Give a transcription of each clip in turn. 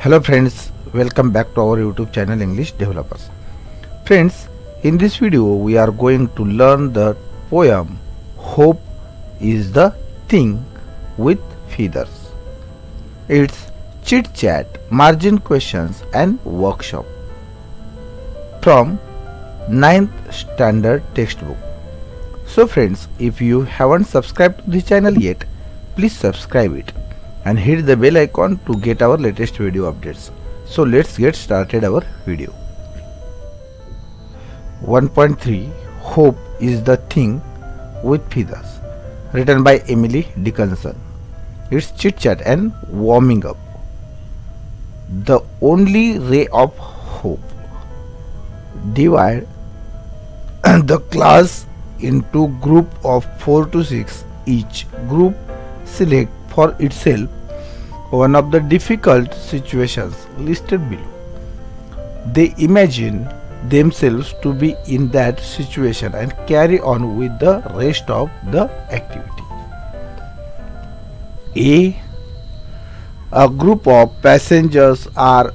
Hello friends, welcome back to our YouTube channel English Developers. Friends, in this video we are going to learn the poem Hope is the Thing with Feathers. It's chit chat, margin questions and workshop from 9th standard textbook. So friends, if you haven't subscribed to the channel yet, please subscribe it and hit the bell icon to get our latest video updates. So let's get started our video. 1.3 Hope is the Thing with Feathers, written by Emily Dickinson. It's chit chat and warming up. The only ray of hope. Divide the class into group of 4 to 6. Each group select for itself one of the difficult situations listed below. They imagine themselves to be in that situation and carry on with the rest of the activity. A group of passengers are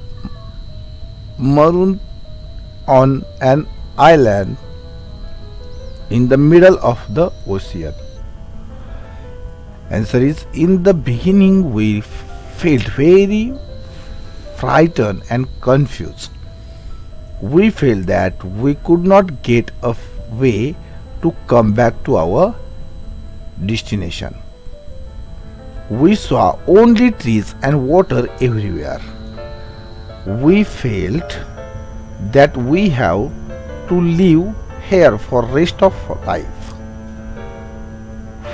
marooned on an island in the middle of the ocean. Answer is, in the beginning we felt very frightened and confused. We felt that we could not get a way to come back to our destination. We saw only trees and water everywhere. We felt that we have to live here for rest of life.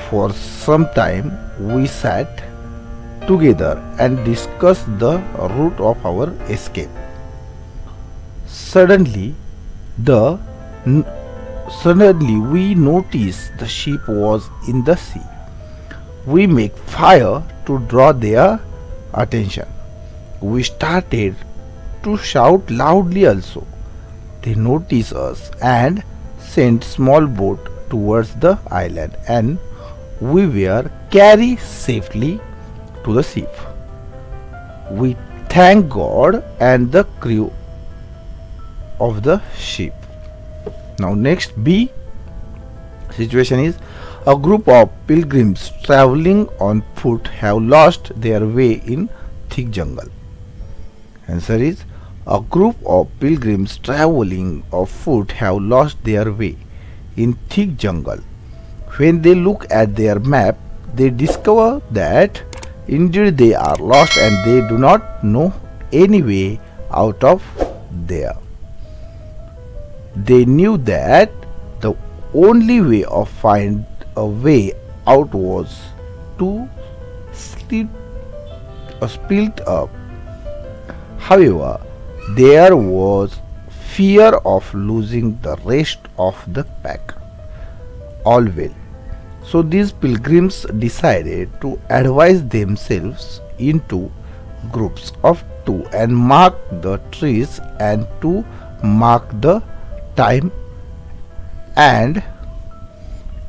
For some time we sat together and discussed the route of our escape. Suddenly we noticed the ship was in the sea. We make fire to draw their attention. We started to shout loudly also. They noticed us and sent small boat towards the island, and we were carried safely to the ship. We thank God and the crew of the ship. Now next, B situation is, a group of pilgrims traveling on foot have lost their way in thick jungle. Answer is, a group of pilgrims traveling on foot have lost their way in thick jungle. When they look at their map, they discover that indeed they are lost and they do not know any way out of there. They knew that the only way of find a way out was to split up. However, there was fear of losing the rest of the pack. All well. So these pilgrims decided to divide themselves into groups of 2 and mark the trees and to mark the time and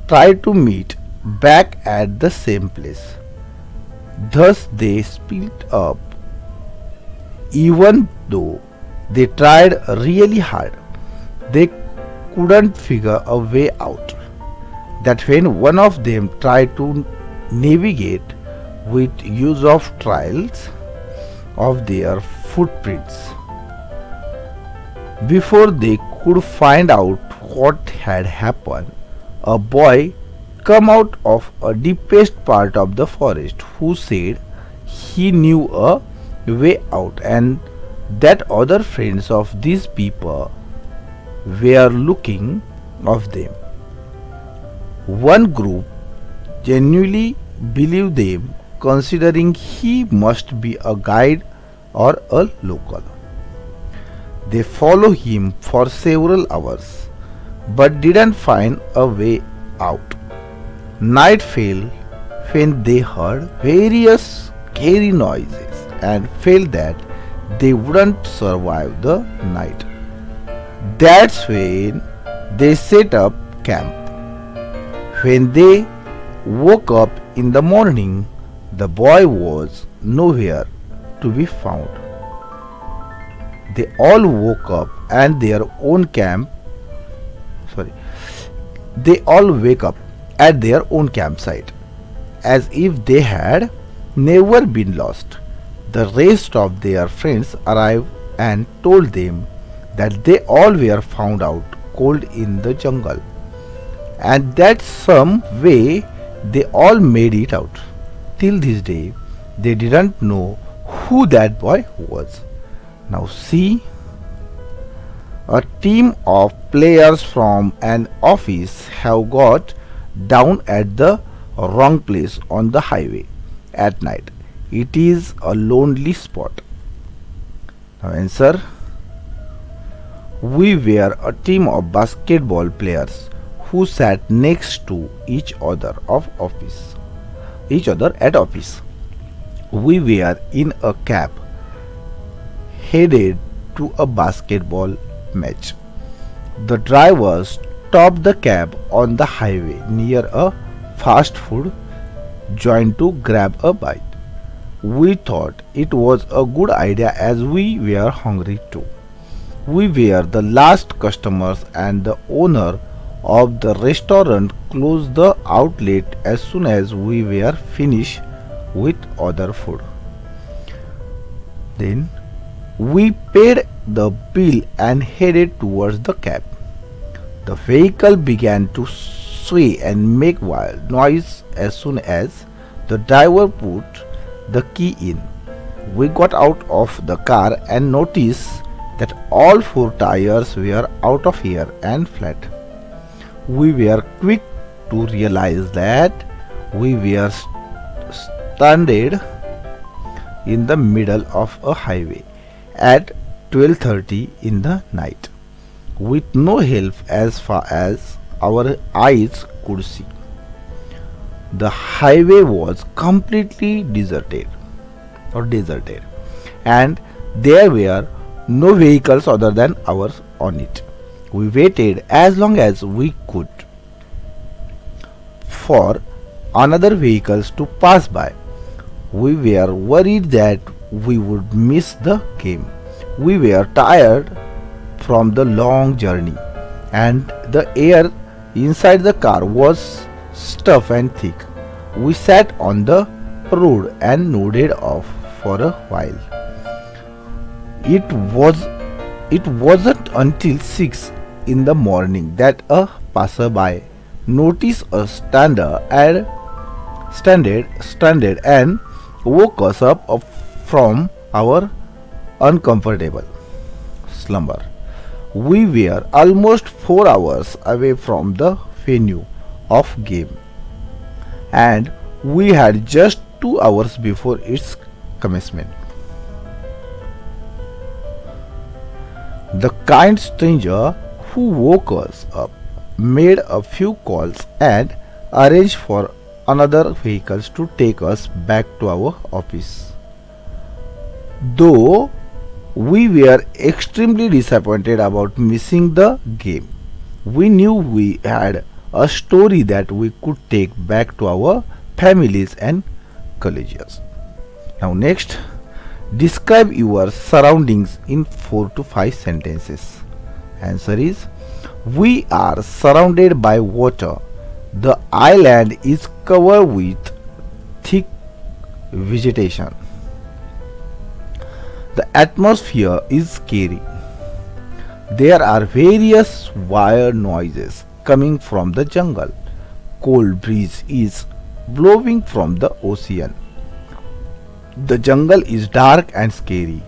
try to meet back at the same place. Thus they split up. Even though they tried really hard, they couldn't figure a way out. That when one of them tried to navigate with use of trails of their footprints, before they could find out what had happened, a boy came out of a deepest part of the forest who said he knew a way out and that other friends of these people were looking of them. One group genuinely believed them, considering he must be a guide or a local. They followed him for several hours but didn't find a way out. Night fell when they heard various scary noises and felt that they wouldn't survive the night. That's when they set up camp. When they woke up in the morning, the boy was nowhere to be found. They all woke up and their own camp. Sorry. They all wake up at their own campsite, as if they had never been lost. The rest of their friends arrived and told them that they all were found out cold in the jungle, and that some way they all made it out. Till this day, they didn't know who that boy was. Now see, a team of players from an office have got down at the wrong place on the highway at night. It is a lonely spot. Now answer. We were a team of basketball players who sat next to each other at office. We were in a cab headed to a basketball match. The driver stopped the cab on the highway near a fast food joint to grab a bite. We thought it was a good idea as we were hungry too. We were the last customers and the owner of the restaurant closed the outlet as soon as we were finished with other food. Then we paid the bill and headed towards the cab. The vehicle began to sway and make wild noise as soon as the driver put the key in. We got out of the car and noticed that all four tires were out of air and flat. We were quick to realize that we were stranded in the middle of a highway at 12:30 in the night, with no help as far as our eyes could see. The highway was completely deserted, and there were no vehicles other than ours on it. We waited as long as we could for another vehicles to pass by. We were worried that we would miss the game. We were tired from the long journey, and the air inside the car was stuffed and thick. We sat on the road and nodded off for a while. It wasn't until 6 in the morning that a passerby noticed us stranded and woke us up from our uncomfortable slumber. We were almost 4 hours away from the venue of game, and we had just 2 hours before its commencement. The kind stranger who woke us up made a few calls and arranged for another vehicles to take us back to our office. Though we were extremely disappointed about missing the game, we knew we had a story that we could take back to our families and colleges. Now next, describe your surroundings in 4 to 5 sentences. Answer is: we are surrounded by water. The island is covered with thick vegetation. The atmosphere is scary. There are various weird noises coming from the jungle. Cold breeze is blowing from the ocean. The jungle is dark and scary.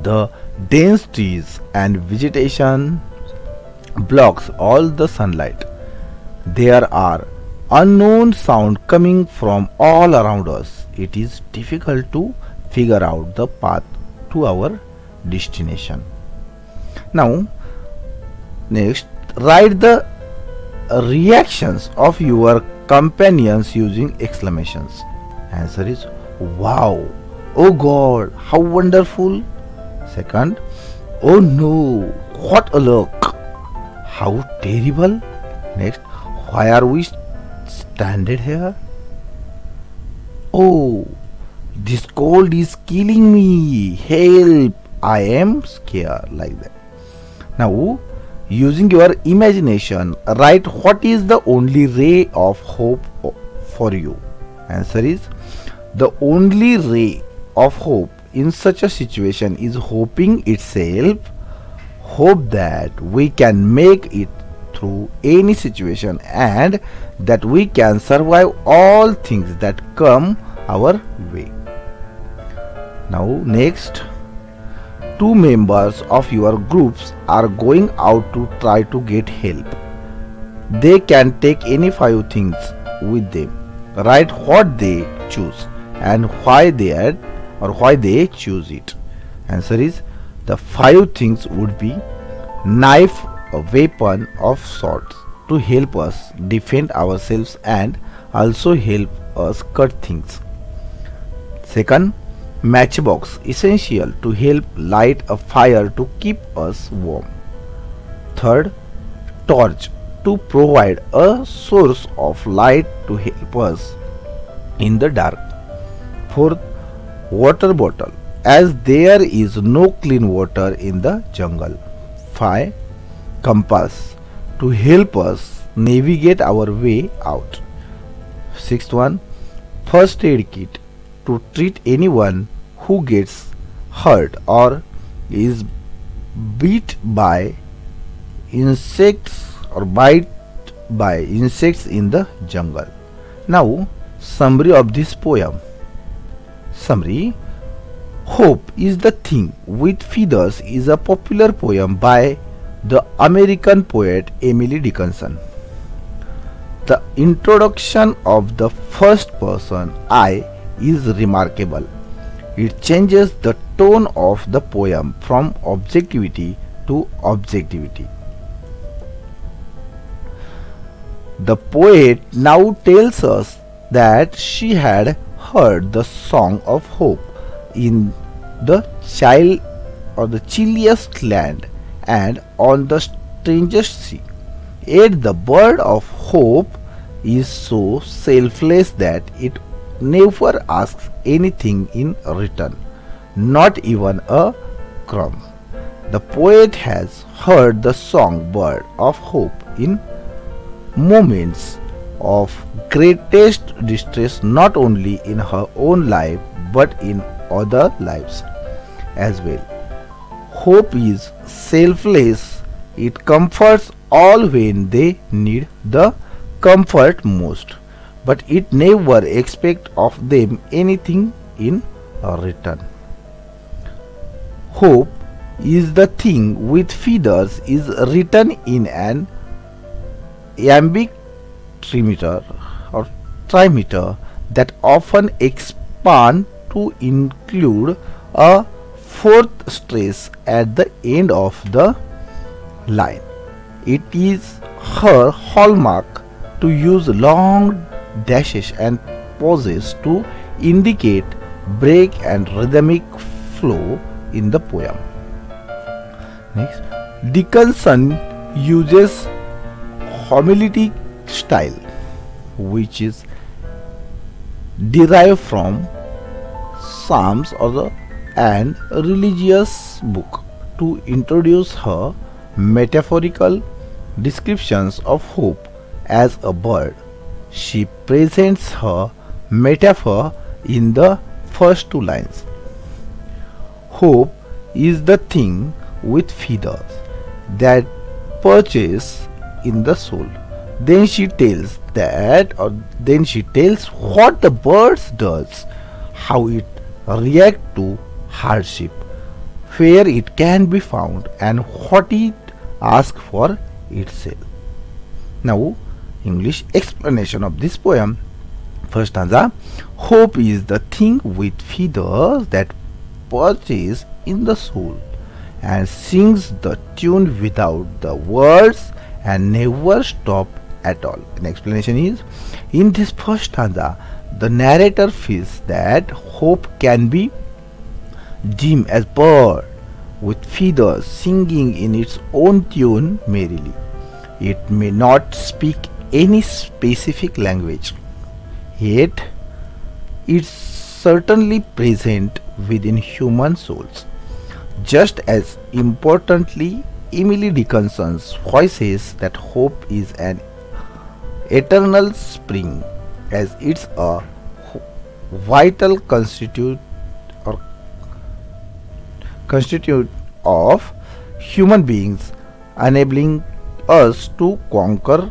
The dense trees and vegetation blocks all the sunlight. There are unknown sounds coming from all around us. It is difficult to figure out the path to our destination. Now, next, write the reactions of your companions using exclamations. Answer is: wow, oh God, how wonderful. Second, oh no, what a luck, how terrible. Next, why are we stranded here? Oh, this cold is killing me, help, I am scared, like that. Now, using your imagination, write what is the only ray of hope for you. Answer is, the only ray of hope in such a situation is hoping itself. Hope that we can make it through any situation and that we can survive all things that come our way. Now next, two members of your groups are going out to try to get help. They can take any 5 things with them. Write what they choose and why they choose it. Answer is, the 5 things would be knife, a weapon of sorts to help us defend ourselves and also help us cut things. Second, matchbox, essential to help light a fire to keep us warm. Third, torch, to provide a source of light to help us in the dark. Fourth, water bottle, as there is no clean water in the jungle. 5. Compass, to help us navigate our way out. Sixth one, first aid kit, to treat anyone who gets hurt or is bit by insects or bite by insects in the jungle. Now, summary of this poem. Summary: Hope is the Thing with Feathers is a popular poem by the American poet Emily Dickinson. The introduction of the first person I is remarkable. It changes the tone of the poem from objectivity to objectivity. The poet now tells us that she had heard the song of hope in the chilliest land and on the strangest sea. Yet the bird of hope is so selfless that it never asks anything in return, not even a crumb. The poet has heard the song bird of hope in moments of greatest distress, not only in her own life but in other lives as well. Hope is selfless. It comforts all when they need the comfort most, but it never expects of them anything in return. Hope is the Thing with Feathers is written in an iambic trimeter or trimeter that often expand to include a fourth stress at the end of the line. It is her hallmark to use long dashes and pauses to indicate break and rhythmic flow in the poem. Next, Dickinson uses homiletic style, which is derived from Psalms and religious book, to introduce her metaphorical descriptions of hope as a bird. She presents her metaphor in the first 2 lines. Hope is the thing with feathers that perches in the soul. Then she tells what the birds does, how it reacts to hardship, where it can be found, and what it asks for itself. Now, English explanation of this poem. First stanza: hope is the thing with feathers that perches in the soul and sings the tune without the words and never stop at all. An explanation is, in this first stanza, the narrator feels that hope can be dim as bird with feathers singing in its own tune merrily. It may not speak any specific language, yet it's certainly present within human souls. Just as importantly, Emily Dickinson's voices that hope is an eternal spring, as it's a vital or constitute of human beings, enabling us to conquer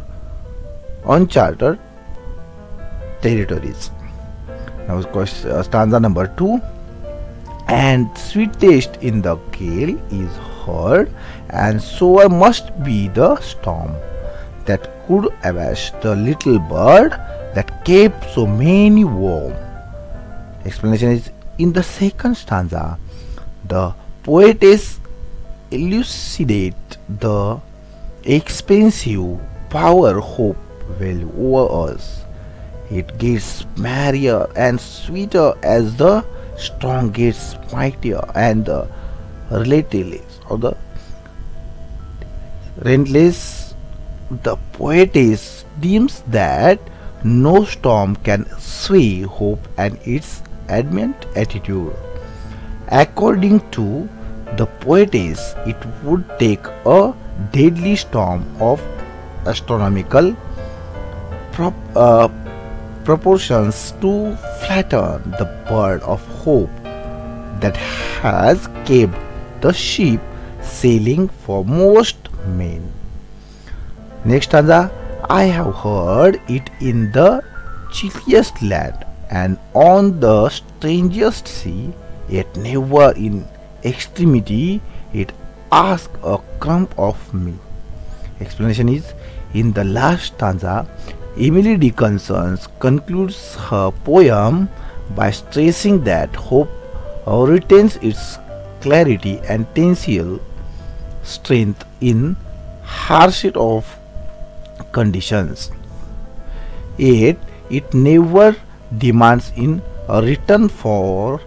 uncharted territories. Now, stanza number 2. And sweet taste in the gale is heard, and sower must be the storm that could abash the little bird that kept so many warm. Explanation is in the second stanza. The poetess elucidate the expensive power hope will over us. It gets merrier and sweeter as the storm gets mightier, and the relentless. The poetess deems that no storm can sway hope and its adamant attitude. According to the poetess, it would take a deadly storm of astronomical proportions to flatten the bird of hope that has kept the ship sailing for most men. Next stanza. I have heard it in the chilliest land and on the strangest sea, yet never in extremity it asks a crumb of me. Explanation is in the last stanza. Emily Dickinson concludes her poem by stressing that hope retains its clarity and tensile strength in hardship of conditions. Yet it never demands in return for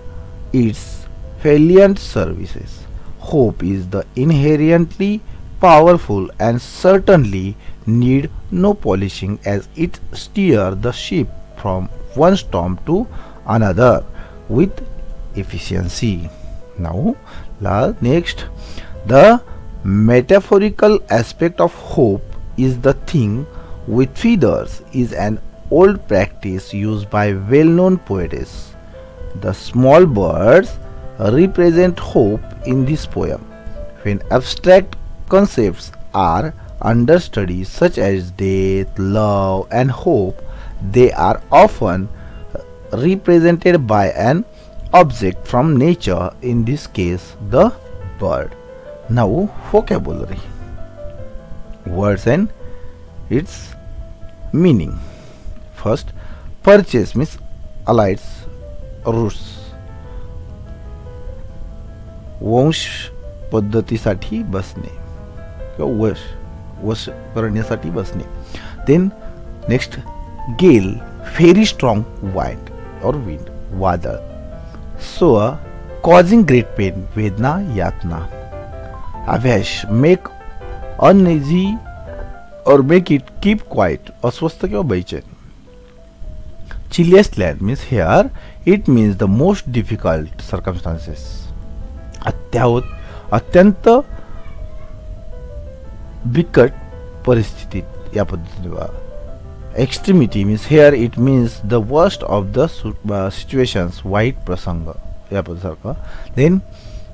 its valiant services. Hope is the inherently powerful and certainly need no polishing, as it steers the ship from one storm to another with efficiency. Now, next, the metaphorical aspect of hope is the thing with feathers is an old practice used by well-known poets. The small birds represent hope in this poem. When abstract concepts are under study such as death, love and hope, they are often represented by an object from nature, in this case the bird. Now, vocabulary, words and its meaning. First, purchase means alights, roots. वंश पद्धतीसाठी बसणे किंवा वश करण्यासाठी बसणे. Then next, gale, very strong wind और wind, वादळ. Sore, causing great pain, वेदना, यातना. अवैश, मेक अनइजी और मेक इट कीप क्वाइट, अस्वस्थ किंवा बेचैन. Chilliest land means here it means the most difficult circumstances, अत्यंत बिकट परिस्थितीत या पद्धतीने. Extremity means here it means the worst of the situations, वाईट प्रसंग या पद्धतीसारखं. Then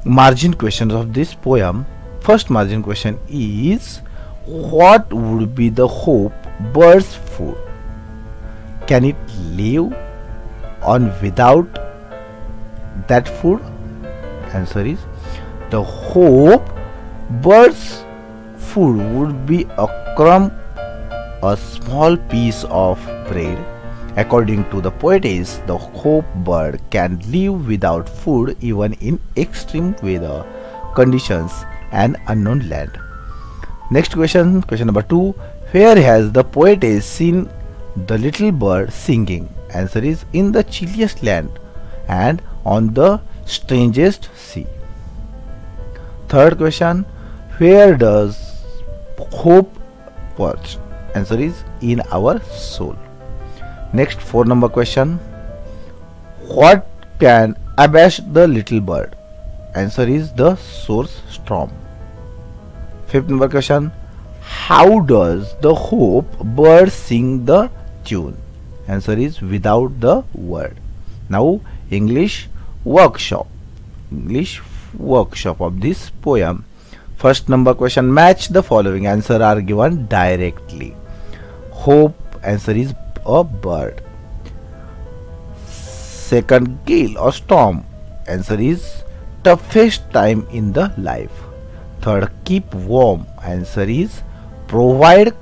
margin questions of this poem. First margin question is, what would be the hope bird's food? Can it live on without that food? Answer is, the hope bird's food would be a crumb, a small piece of bread. According to the poetess, the hope bird can live without food even in extreme weather conditions and unknown land. Next question, question number 2. Where has the poetess seen the little bird singing? Answer is, in the chilliest land and on the strangest sea. Third question, where does hope perch? Answer is, in our soul. Next, 4 number question, what can abash the little bird? Answer is the source storm. Fifth number question. How does the hope bird sing the tune? Answer is without the word. Now English workshop. English workshop of this poem. First number question. Match the following. Answer are given directly. Hope. Answer is a bird. Second, gale or storm. Answer is toughest time in the life. Third, keep warm. Answer is provide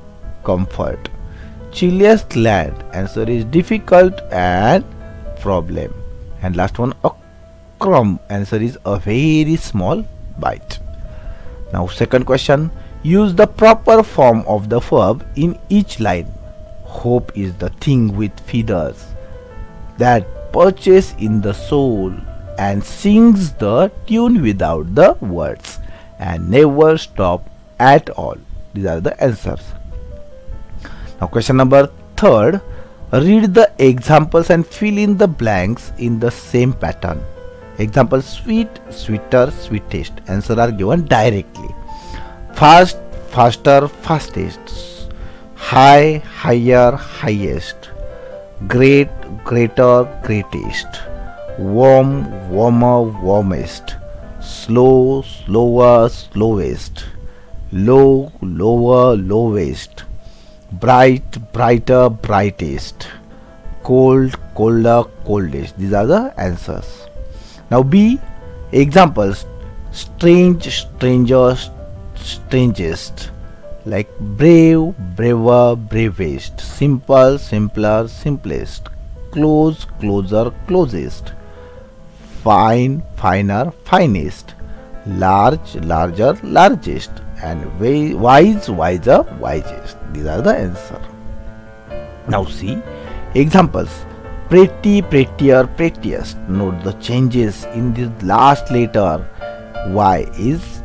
comfort. Chilliest land. Answer is difficult and problem. And last one, a crumb. Answer is a very small bite. Now second question. Use the proper form of the verb in each line. Hope is the thing with feathers that perches in the soul and sings the tune without the words and never stop at all. These are the answers. Now question number third. Read the examples and fill in the blanks in the same pattern. Example: sweet, sweeter, sweetest. Answer are given directly. Fast, faster, fastest. High, higher, highest. Great, greater, greatest. Warm, warmer, warmest. Slow, slower, slowest. Low, lower, lowest. Bright, brighter, brightest. Cold, colder, coldest. These are the answers. Now B. Examples: strange, stranger, strangest. Like brave, braver, bravest. Simple, simpler, simplest. Close, closer, closest. Fine, finer, finest. Large, larger, largest. And wise, wiser, wisest. These are the answer. Now see examples: pretty, prettier, prettiest. Note the changes in this last letter. Y is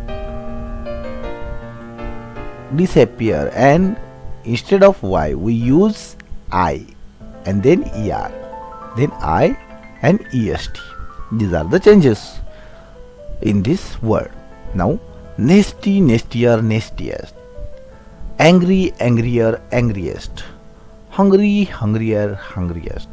disappear, and instead of Y we use I and then ER, then I and EST. These are the changes in this word. Now nasty, nastier, nastiest. Angry, angrier, angriest. Hungry, hungrier, hungriest.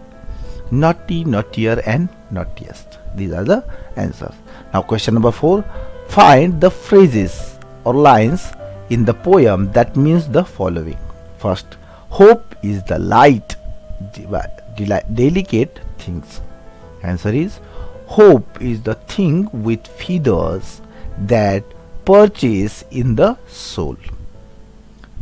Naughty, naughtier, and naughtiest. These are the answers. Now question number 4. Find the phrases or lines in the poem that means the following. First, hope is the light, delicate things. Answer is hope is the thing with feathers that perches in the soul.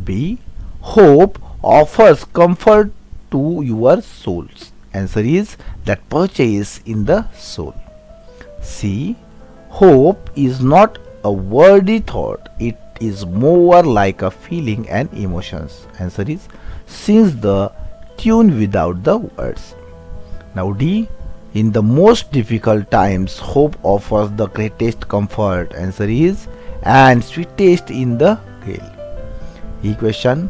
B. Hope offers comfort to your souls. Answer is that perches in the soul. C. Hope is not a wordy thought. It is more like a feeling and emotions. Answer is sings the tune without the words. Now D. In the most difficult times, hope offers the greatest comfort. Answer is and sweetest in the gale. E question.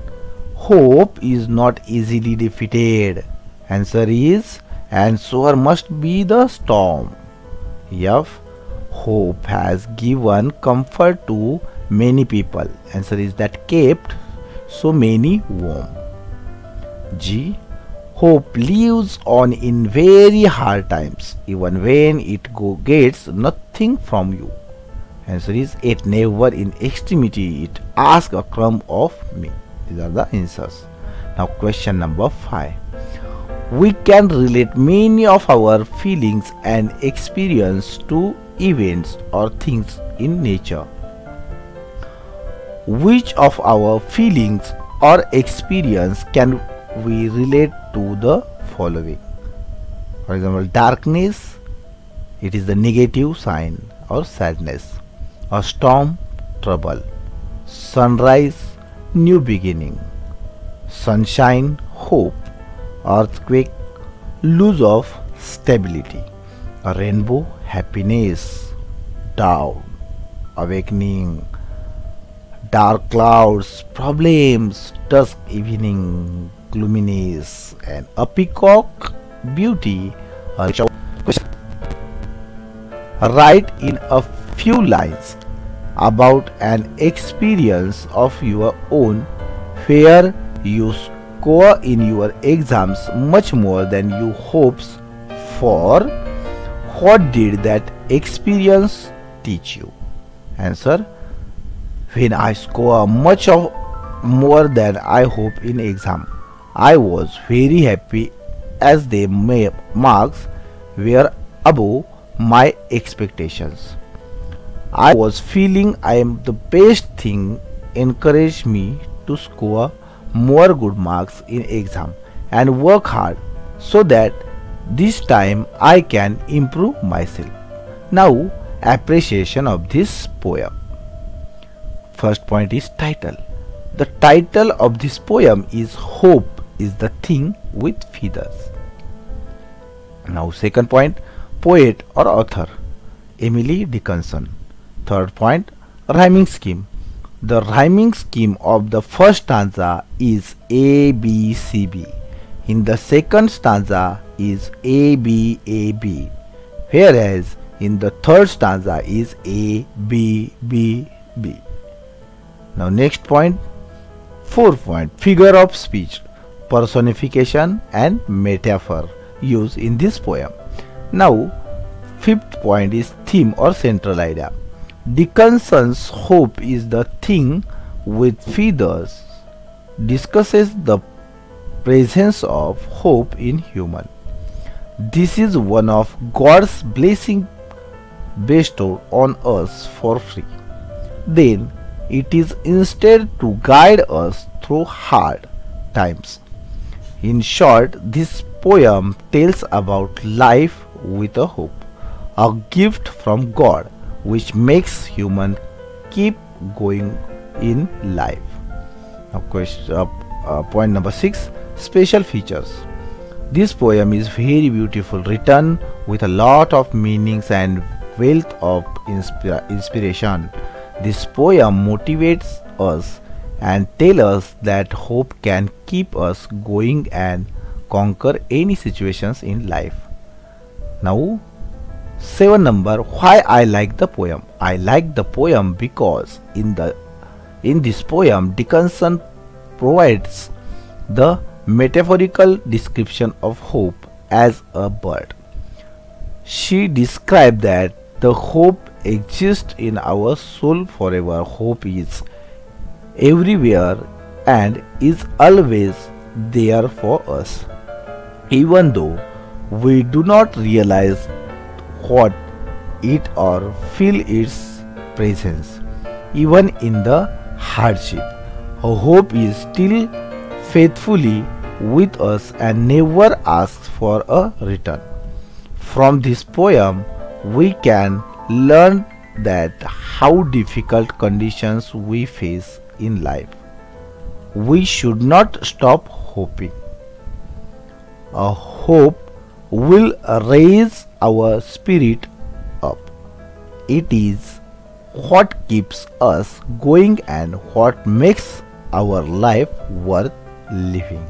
Hope is not easily defeated. Answer is and so must be the storm. F. Hope has given comfort to many people. Answer is that kept so many warm. G. Hope lives on in very hard times, even when it gets nothing from you. Answer is it never in extremity it asks a crumb of me. These are the answers. Now question number 5. We can relate many of our feelings and experience to events or things in nature. Which of our feelings or experience can we relate to the following? For example, darkness, it is the negative sign or sadness. A storm, trouble. Sunrise, new beginning. Sunshine, hope. Earthquake, lose of stability. A rainbow, happiness. Dawn, awakening. Dark clouds, problems. Dusk, evening, gloominess. And a peacock, beauty. Write in a few lines about an experience of your own where you score in your exams much more than you hopes for. What did that experience teach you? Answer: when I score more than I hope in exam, I was very happy as the marks were above my expectations. I was feeling I am the best thing encouraged me to score more good marks in exam and work hard so that this time I can improve myself. Now, appreciation of this poem. First point is title. The title of this poem is Hope is the Thing with Feathers. Now second point, poet or author, Emily Dickinson. Third point, rhyming scheme. The rhyming scheme of the first stanza is A B C B. In the second stanza is A B A B, whereas in the third stanza is A B B B. Now next point, fourth point, figure of speech, personification and metaphor used in this poem. Now fifth point is theme or central idea. Dickinson's Hope is the Thing with Feathers discusses the presence of hope in human. This is one of God's blessing bestowed on us for free. Then it is instead to guide us through hard times. In short, this poem tells about life with a hope, a gift from God which makes human keep going in life. Now point number 6, special features. This poem is very beautiful, written with a lot of meanings and wealth of inspiration. This poem motivates us and tells us that hope can keep us going and conquer any situations in life. Now 7 number, why I like the poem. I like the poem because in this poem Dickinson provides the metaphorical description of hope as a bird. She described that the hope exists in our soul forever. Hope is everywhere and is always there for us, even though we do not realize what it or feel its presence. Even in the hardship, our hope is still faithfully with us and never asks for a return. From this poem we can learn that how difficult conditions we face in life, we should not stop hoping. A hope will raise our spirit up. It is what keeps us going and what makes our life worth living.